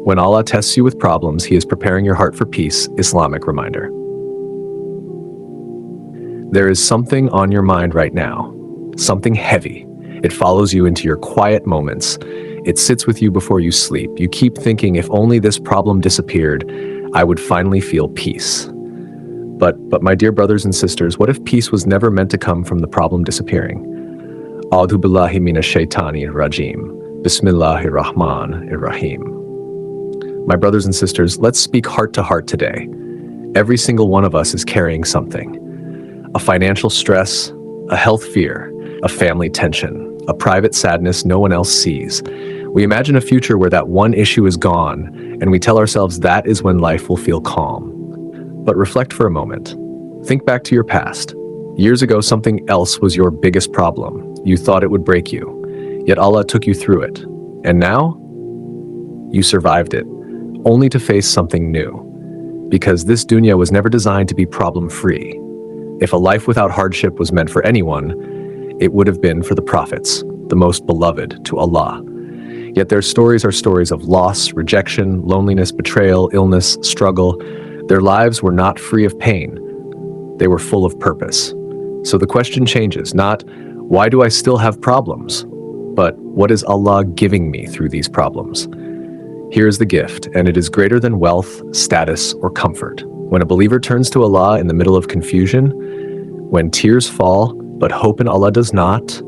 When Allah tests you with problems, He is preparing your heart for peace. Islamic reminder. There is something on your mind right now, something heavy. It follows you into your quiet moments. It sits with you before you sleep. You keep thinking, if only this problem disappeared, I would finally feel peace. But my dear brothers and sisters, what if peace was never meant to come from the problem disappearing? A'udhu billahi minash shaitani rajim. Bismillahir Rahmanir Rahim. My brothers and sisters, let's speak heart to heart today. Every single one of us is carrying something. A financial stress, a health fear, a family tension, a private sadness no one else sees. We imagine a future where that one issue is gone, and we tell ourselves that is when life will feel calm. But reflect for a moment. Think back to your past. Years ago, something else was your biggest problem. You thought it would break you, yet Allah took you through it. And now, you survived it, only to face something new. Because this dunya was never designed to be problem-free. If a life without hardship was meant for anyone, it would have been for the prophets, the most beloved to Allah. Yet their stories are stories of loss, rejection, loneliness, betrayal, illness, struggle. Their lives were not free of pain. They were full of purpose. So the question changes, not, why do I still have problems? But what is Allah giving me through these problems? Here is the gift, and it is greater than wealth, status, or comfort. When a believer turns to Allah in the middle of confusion, when tears fall, but hope in Allah does not,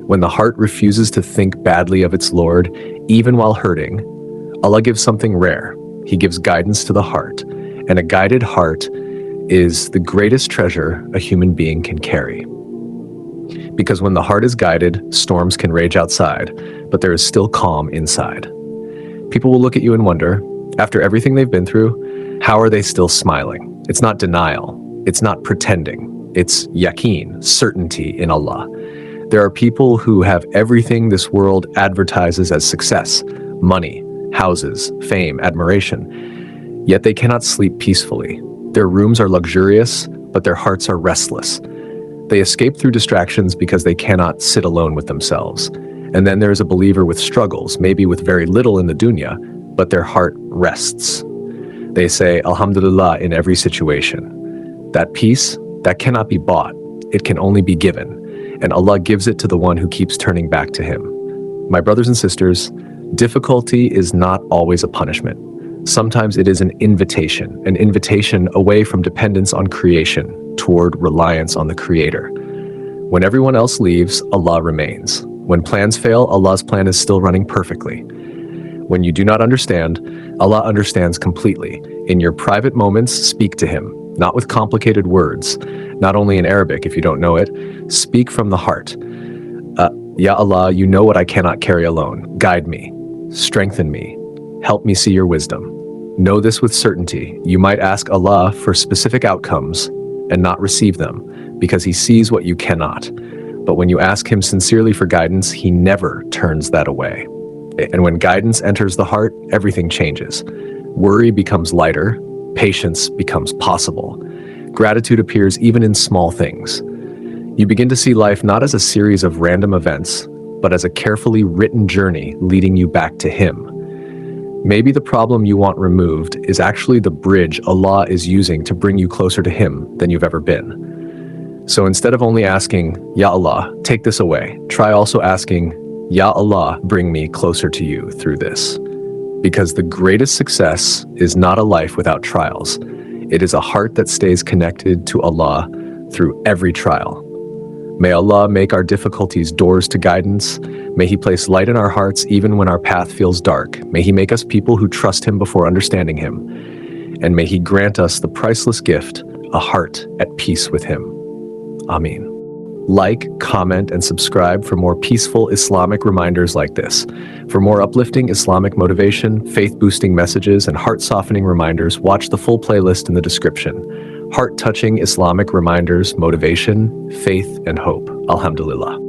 when the heart refuses to think badly of its Lord, even while hurting, Allah gives something rare. He gives guidance to the heart, and a guided heart is the greatest treasure a human being can carry. Because when the heart is guided, storms can rage outside, but there is still calm inside. People will look at you and wonder, after everything they've been through, how are they still smiling? It's not denial. It's not pretending. It's yaqeen, certainty in Allah. There are people who have everything this world advertises as success, money, houses, fame, admiration, yet they cannot sleep peacefully. Their rooms are luxurious, but their hearts are restless. They escape through distractions because they cannot sit alone with themselves. And then there is a believer with struggles, maybe with very little in the dunya, but their heart rests. They say, Alhamdulillah, in every situation. That peace, that cannot be bought. It can only be given. And Allah gives it to the one who keeps turning back to Him. My brothers and sisters, difficulty is not always a punishment. Sometimes it is an invitation away from dependence on creation toward reliance on the Creator. When everyone else leaves, Allah remains. When plans fail, Allah's plan is still running perfectly. When you do not understand, Allah understands completely. In your private moments, speak to Him, not with complicated words, not only in Arabic if you don't know it. Speak from the heart. Ya Allah, you know what I cannot carry alone. Guide me, strengthen me, help me see your wisdom. Know this with certainty. You might ask Allah for specific outcomes and not receive them because He sees what you cannot. But when you ask Him sincerely for guidance, He never turns that away. And when guidance enters the heart, everything changes. Worry becomes lighter, patience becomes possible. Gratitude appears even in small things. You begin to see life not as a series of random events, but as a carefully written journey leading you back to Him. Maybe the problem you want removed is actually the bridge Allah is using to bring you closer to Him than you've ever been. So instead of only asking, Ya Allah, take this away, try also asking, Ya Allah, bring me closer to you through this. Because the greatest success is not a life without trials. It is a heart that stays connected to Allah through every trial. May Allah make our difficulties doors to guidance. May He place light in our hearts even when our path feels dark. May He make us people who trust Him before understanding Him. And may He grant us the priceless gift, a heart at peace with Him. Ameen. Like, comment, and subscribe for more peaceful Islamic reminders like this. For more uplifting Islamic motivation, faith-boosting messages, and heart-softening reminders, watch the full playlist in the description. Heart-touching Islamic reminders, motivation, faith, and hope. Alhamdulillah.